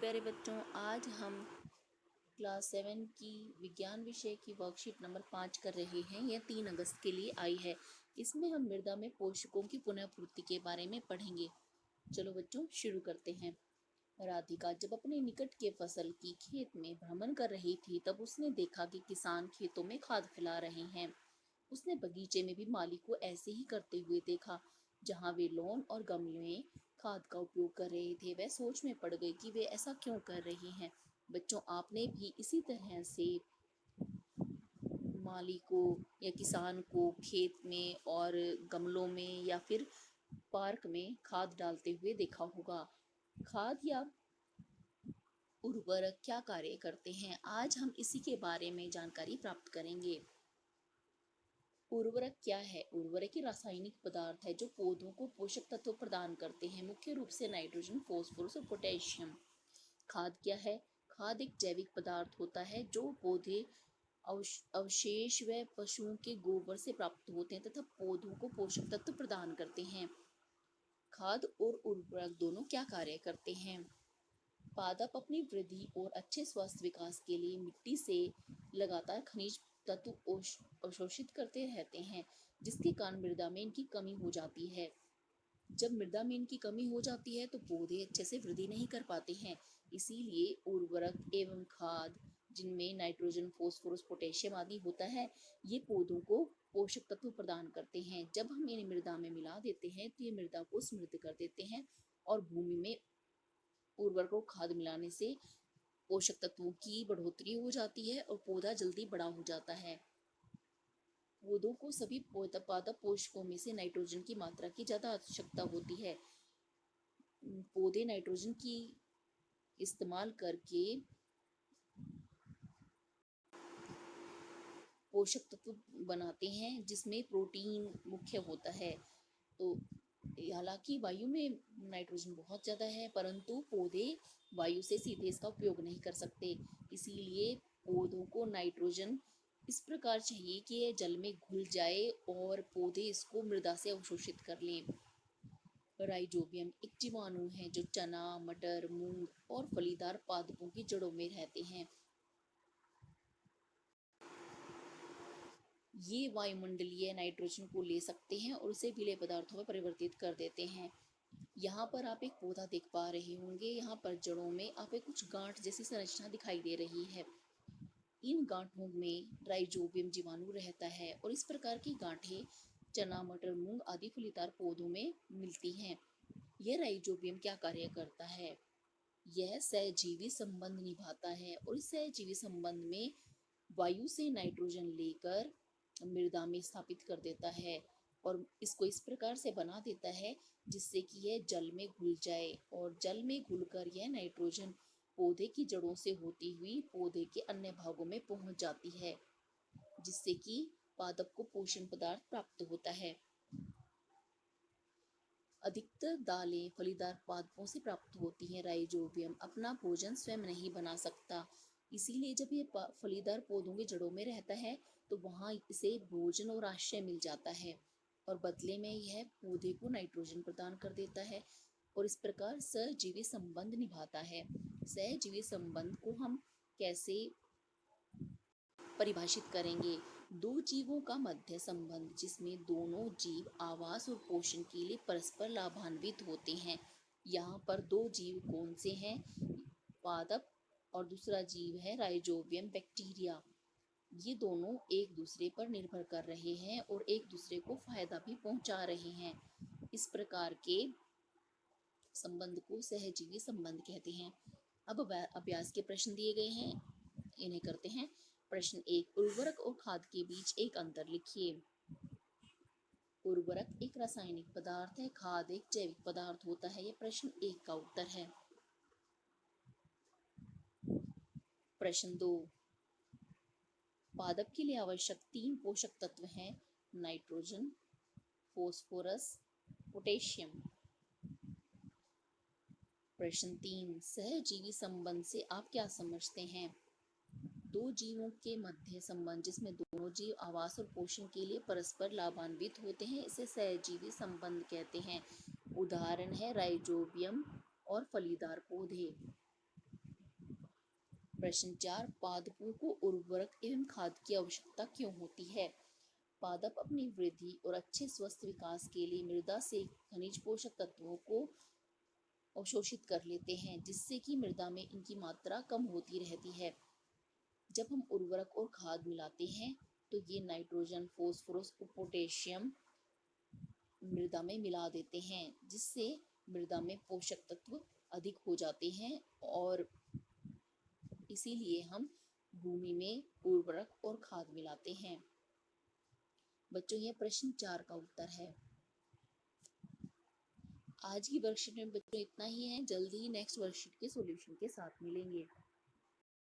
प्यारे बच्चों, आज हम क्लास 7 की विज्ञान विषय की वर्कशीट नंबर 5 कर रहे हैं। यह 3 अगस्त के लिए आई है। इसमें हम मृदा में पोषकों की पुनः पूर्ति के बारे में पढ़ेंगे। चलो बच्चों, शुरू करते हैं। राधिका जब अपने निकट के फसल की खेत में भ्रमण कर रही थी, तब उसने देखा कि किसान खेतों में खाद फैला रहे हैं। उसने बगीचे में भी माली को ऐसे ही करते हुए देखा। जहाँ वे लॉन और गमले में खाद का उपयोग कर रहे थे, वह सोच में पड़ गई कि वे ऐसा क्यों कर रहे हैं। बच्चों, आपने भी इसी तरह से माली को या किसान को खेत में और गमलों में या फिर पार्क में खाद डालते हुए देखा होगा। खाद या उर्वरक क्या कार्य करते हैं, आज हम इसी के बारे में जानकारी प्राप्त करेंगे। उर्वरक क्या है? उर्वरक एक रासायनिक पदार्थ है जो पौधों को पोषक तत्व प्रदान करते हैं, मुख्य रूप से नाइट्रोजन, फास्फोरस और पोटेशियम। खाद क्या है? खाद एक जैविक पदार्थ होता है जो पौधे अवशेष व पशुओं के गोबर से प्राप्त होते हैं तथा पौधों को पोषक तत्व प्रदान करते हैं। खाद और उर्वरक दोनों क्या कार्य करते हैं? पादप अपनी वृद्धि और अच्छे स्वास्थ्य विकास के लिए मिट्टी से लगातार खनिज तत्व अवशोषित करते रहते हैं, जिसके कारण मृदा में इनकी कमी हो जाती है। जब मृदा में इनकी कमी हो जाती है तो पौधे अच्छे से वृद्धि नहीं कर पाते हैं। इसीलिए उर्वरक एवं खाद, जिनमें नाइट्रोजन, फास्फोरस, पोटेशियम आदि होता है, ये पौधों को पोषक तत्व प्रदान करते हैं। जब हम इन्हें मृदा में मिला देते हैं तो ये मृदा को समृद्ध कर देते हैं और भूमि में उर्वरक और खाद मिलाने से पोषक तत्वों की बढ़ोतरी हो जाती है और पौधा जल्दी बड़ा हो जाता है। पौधों को सभी पादप पोषकों में से नाइट्रोजन की मात्रा की ज्यादा आवश्यकता होती है। पौधे नाइट्रोजन की इस्तेमाल करके पोषक तत्व बनाते हैं, जिसमें प्रोटीन मुख्य होता है। तो हालांकि वायु में नाइट्रोजन बहुत ज़्यादा है, परंतु पौधे वायु से सीधे इसका उपयोग नहीं कर सकते। इसीलिए पौधों को नाइट्रोजन इस प्रकार चाहिए कि यह जल में घुल जाए और पौधे इसको मृदा से अवशोषित कर लें। राइजोबियम एक जीवाणु है जो चना, मटर, मूंग और फलीदार पादपों की जड़ों में रहते हैं। ये वायुमंडलीय नाइट्रोजन को ले सकते हैं और उसे विलेय पदार्थों में परिवर्तित कर देते हैं। यहाँ पर आप एक पौधा देख पा रहे होंगे। यहाँ पर जड़ों में आप एक कुछ गांठ जैसी संरचना दिखाई दे रही है। इन गांठों में राइजोबियम जीवाणु रहता है और इस प्रकार की गांठें चना, मटर, मूंग आदि फलीदार पौधों में मिलती हैं। यह राइजोबियम क्या कार्य करता है? यह सहजीवी संबंध निभाता है और इस सहजीवी संबंध में वायु से नाइट्रोजन लेकर मृदा में स्थापित कर देता है और इसको इस प्रकार से बना देता है जिससे कि यह जल में घुल जाए और जल में घुलकर यह नाइट्रोजन पौधे की जड़ों से होती हुई पौधे के अन्य भागों में पहुंच जाती है, जिससे कि पादप को पोषण पदार्थ प्राप्त होता है। अधिकतर दालें फलीदार पादपों से प्राप्त होती हैं। राइजोबियम अपना भोजन स्वयं नहीं बना सकता, इसीलिए जब ये फलीदार पौधों की जड़ों में रहता है तो वहाँ इसे भोजन और आश्रय मिल जाता है और बदले में यह पौधे को नाइट्रोजन प्रदान कर देता है और इस प्रकार सहजीवी संबंध निभाता है। सहजीवी संबंध को हम कैसे परिभाषित करेंगे? दो जीवों का मध्य संबंध जिसमें दोनों जीव आवास और पोषण के लिए परस्पर लाभान्वित होते हैं। यहाँ पर दो जीव कौन से हैं? पादप और दूसरा जीव है राइजोबियम बैक्टीरिया। ये दोनों एक दूसरे पर निर्भर कर रहे हैं और एक दूसरे को फायदा भी पहुंचा रहे हैं। इस प्रकार के संबंध को सहजीवी संबंध कहते हैं। अब अभ्यास के प्रश्न दिए गए हैं, इन्हें करते हैं। प्रश्न 1, उर्वरक और खाद के बीच एक अंतर लिखिए। उर्वरक एक रासायनिक पदार्थ है, खाद एक जैविक पदार्थ होता है। यह प्रश्न 1 का उत्तर है। प्रश्न 2, पादप के लिए आवश्यक 3 पोषक तत्व हैं, नाइट्रोजन, फास्फोरस, पोटेशियम। प्रश्न 3, सहजीवी संबंध से आप क्या समझते हैं? दो जीवों के मध्य संबंध जिसमें दोनों जीव आवास और पोषण के लिए परस्पर लाभान्वित होते हैं, इसे सहजीवी संबंध कहते हैं। उदाहरण है राइजोबियम और फलीदार पौधे। प्रश्न 4, पादपों को उर्वरक एवं खाद की आवश्यकता क्यों होती है? पादप अपनी वृद्धि और अच्छे स्वस्थ विकास के लिए मृदा से खनिज पोषक तत्वों को अवशोषित कर लेते हैं, जिससे कि मृदा में इनकी मात्रा कम होती रहती है। जब हम उर्वरक और खाद मिलाते हैं तो ये नाइट्रोजन, फास्फोरस और पोटेशियम मृदा में मिला देते हैं, जिससे मृदा में पोषक तत्व अधिक हो जाते हैं और इसीलिए हम भूमि में उर्वरक और खाद मिलाते हैं। बच्चों, यह प्रश्न 4 का उत्तर है। आज की वर्कशीट में बच्चों इतना ही है। जल्दी ही नेक्स्ट वर्कशीट के सॉल्यूशन के साथ मिलेंगे।